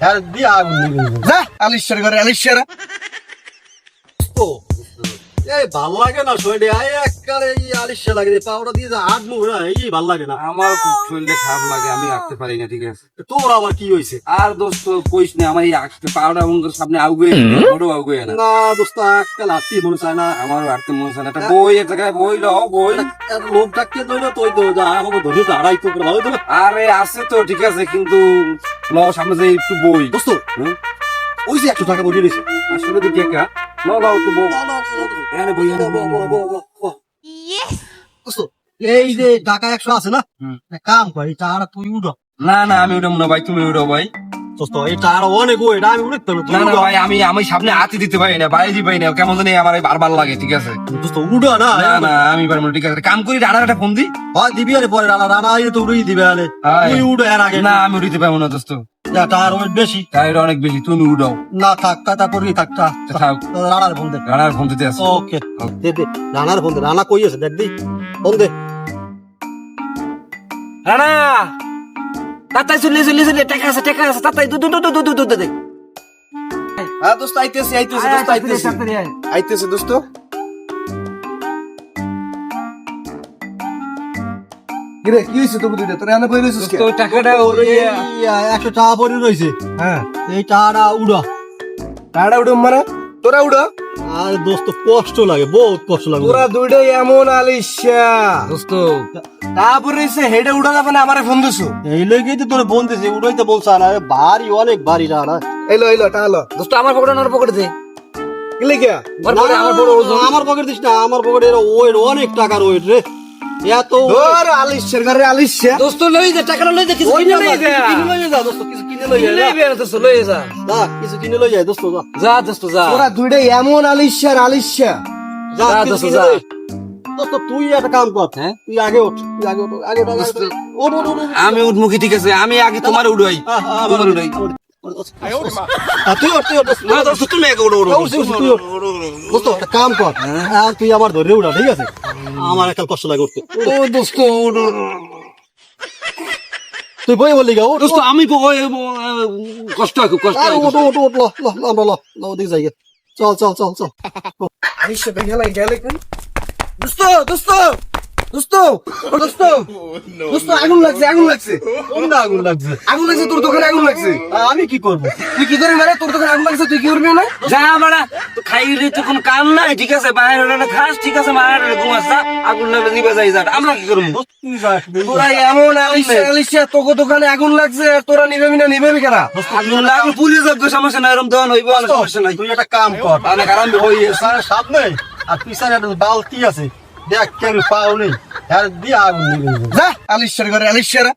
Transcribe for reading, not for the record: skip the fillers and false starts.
হ্যাঁ দিয়ে আগুন নিবে যা আলিশের ঘরে আলিশেরা তো এই ভাল লাগে না শরীরে এককালে এই আলিশা লাগে পাউডার দিয়ে হাত মুখ এই ভাল লাগে না আমার খুব শরীরে খারাপ লাগে, আমি রাখতে পারি না, ঠিক আছে। তোর আবার কি হয়েছে আর দোস্ত কইস না, আমার এই পাউডার বন্ধুর সামনে আউগে বড় আউগে না। না দোস্ত এককাল হাতি মনে চায় না আমার রাখতে মনে হয় না। একটা বই এক জায়গায় বই লও বই। লোক ডাকতে ধরে তুই তো যা আমাকে ধরে তো আড়াই তো করে ভালো তো আরে আছে তো ঠিক আছে, কিন্তু ল সামনে যে একটু বই। দোস্ত ওই যে 100 টাকা বসে দিয়েছে আসলে তো কে কা ল ল একটু বই। এখানে বই এনে দোস্ত এই যে টাকা 100 আছে না এক কাম কর এই টাকা তুই উড়ো না না আমি উঠাম না ভাই, তুমি উঠো ভাই। দোস্ত এই টাকা অনেক ওই এটা আমি উড়তে না না ভাই, আমি সামনে হাতি দিতে পারি না, বাইরে পাই না, কেমন জানি আমার বারবার লাগে, ঠিক আছে। দোস্ত উড়ো না না না আমি পারবো না, ঠিক আছে। কাম করি রানার একটা ফোন দি। হয় দিবি আরে পরে রানা রানা এই তো উড়িয়ে দিবে আরে তুই উড়ো এর আগে না আমি উঠিতে পারবো না দোস্ত, টাকা অনেক বেশি টাইর অনেক বেশি, তুমি উঠাও। না থাক কাটা করি থাকটা থাক, রানার ফোন দে রানার ফোন দিতে আছে। ওকে দে দে রানার ফোন দে রানা কই আছে দেখ দি ফোন দে রানা তাতাই চলে টাকা আছে তাতাই দু দে। হ্যাঁ দোস্ত আইতেছি আইতেছি দোস্ত। কিরে কি হইছে তোকে দুইটা তোর এনে বই রইছিস কে? তো টাকাটা ওই 100 টাকা পড়ে রইছে হ্যাঁ এই টাকাটা উড়া টাড়া উড়ো মানে তোরা উড়ো। আর দোস্ত কষ্ট লাগে বহুত কষ্ট লাগে তোরা দুইটাই এমন আলিশা দোস্ত তারপরে এসে হেডে উড়া যাবে না আমারে ফোন দিছো। এই লইগেই তো তোরে ফোন দিছে উড়াইতে বলছ না ভারী অনেক ভারী টাকা এলো টালো দোস্ত আমার পকেটে ওর পকেটে দে। কি লেগে আমার পকেট দিস না আমার পকেটে ওয়েট অনেক টাকার ওয়েট রে এত তোর আলিশের ঘরে আলিশা দোস্ত লই দে টাকাটা লই দে, কিছু ওই কিনে না লই দে। কিনে লই যা দোস্ত কিছু কিনে লই লই যা দে দোস্ত লই যা। যা কিছু কিনে লই যায় দোস্ত যা যা দোস্ত যা। তোরা দুইটাই এমন আলিশার আলিশা। যা যা কিছু দোস্ত কিনে যা। লই। দোস্ত তুই একটা কাম কর হ্যাঁ তুই আগে ওঠ ওঠ ওঠ আমি উঠমুখী, ঠিক আছে। আমি আগে তোমার উড়াই, তোমার উড়াই। তুই ওঠ দোস্ত না দোস্ত তুমি আগে উড়ো উড়ো। দোস্ত একটা কাম কর তুই আমার ধরে উড়া ঠিক আছে আমার একটা কষ্ট লাগে উঠতে ও দোস্ত উড়ো। তুই বই বললি গা দোস্ত আমি কষ্ট হয়, খুব কষ্ট আর হয়। ওঠ ওঠ ওঠ ল ওদিকে যাই চল আলিশা বেগেলা গেলে কোন দোস্ত দোস্ত দোস্ত দোস্ত দোস্ত আগুন লাগছে কোনটা আগুন লাগছে তোর দোকানে আগুন লাগছে। আমি কি করবো তুই কি করে মানে তোর দোকানে আগুন লাগছে তুই কি করবি না? যা বাড়া, তো খাইলে তো কোনো কাম নাই, ঠিক আছে। বাইরে ওটা খাস, ঠিক আছে। বাইরে ঘুমাস, যা আগুন লাগলে দিবে যাই যা। আমরা কি করবো? তোরা এমন আলিশা তোকে দোকানে আগুন লাগছে তোরা নিবেবি কেনা? আগুন লাগলে পুলিশ যাবে, সমস্যা নাই। এরকম দেওয়ান হইব, সমস্যা নাই। তুই একটা কাম কর অনেক আরাম হই। সামনে আর পিছনে একটা বালতি আছে দেখ কেন পাও নেই আর দিয়ে আগুন নিবে যা আলিশার ঘরে আলিশারা